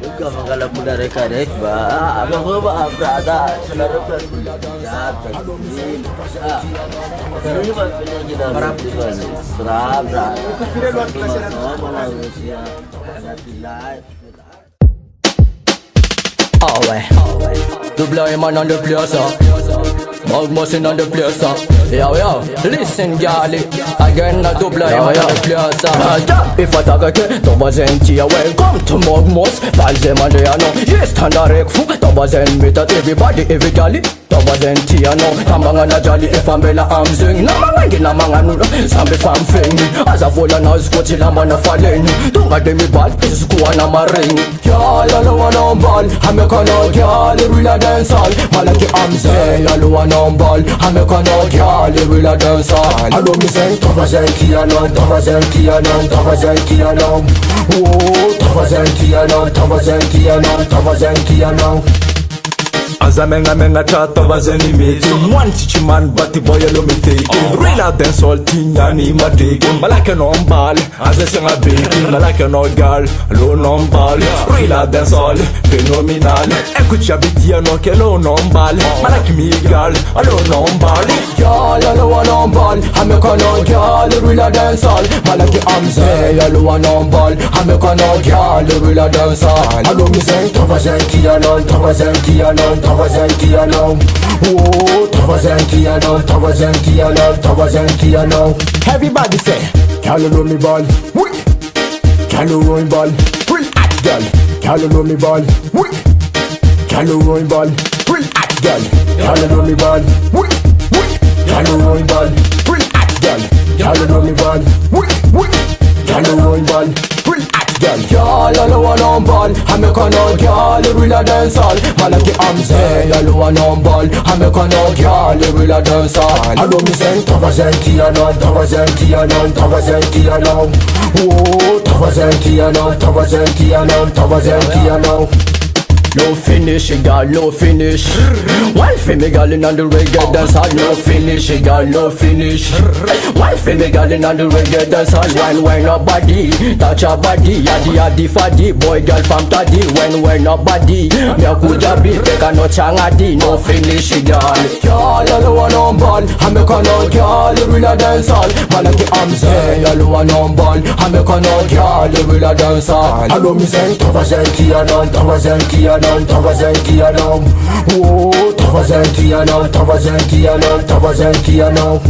Nunca magala pula reka-rek ba? Ano ko ba, brada? Sinarukan ko lang. Pero yung mga pinagina mo, di ba? Brada. Mga Rusya. Ah ouais, double man on the place, Mug Musin on the place, yo, listen gali, again a double man on the place. If I talk again, don't was welcome to Mug Mus, Falze man they know, yes, Tandarek Fu, don't was meet at everybody, every gali. Tiano, Tamanga na jolly if I'm bella I'm sing Namangi namanga nuda, Sambi fam fing As a full and us coach la mana falling Don't get me bad, is go on a maring Y'all alone on ball, I'm a cano y'all really dance all Malaki I'm say, alone on ball, I'm a cano y'all really dance all I don't me say, Tiano, Tiano Azamenga chata bazeni meti One teach man but the boy lo me take Real dance all tinyani ma take Malaka no ball as a singer baby Malaka no girl lo no ball Real dance all phenomenal Ekucha bitia no ke lo no ball Malaki me girl lo no ball Y'all no ball I'm a cano girl real dance all Malaki I'm say lo no ball I'm a cano girl real dance all I don't me say Tiano Everybody say, can you roll me ball? Can you roll me ball? Real hot girl. Can you roll me ball? Can you roll me ball? Real hot girl. Can you roll me ball? Can you roll me ball? Real hot girl. Can you roll me ball? Can you roll me ball? Real hot girl. Y'all alone on ball. I'm a cano girl, real dance all. Malaki I'm say, alone on ball. I'm a cano girl, real dance all. I don't miss any Tiano. No finish, girl, no finish. One for me, girl, in on the reggae dance hall. No finish, girl, no finish. One for me, girl, in on the reggae dance hall. When nobody touch your body, yadi fadi, boy, girl, from tadi. When nobody, me a kuja be, take a no changadi. No finish, girl. Y'all alone on ball, I'm a cano girl, real dance hall. Malaki I'm say, alone on ball, I'm a cano girl, real dance hall. I don't miss any Tiano.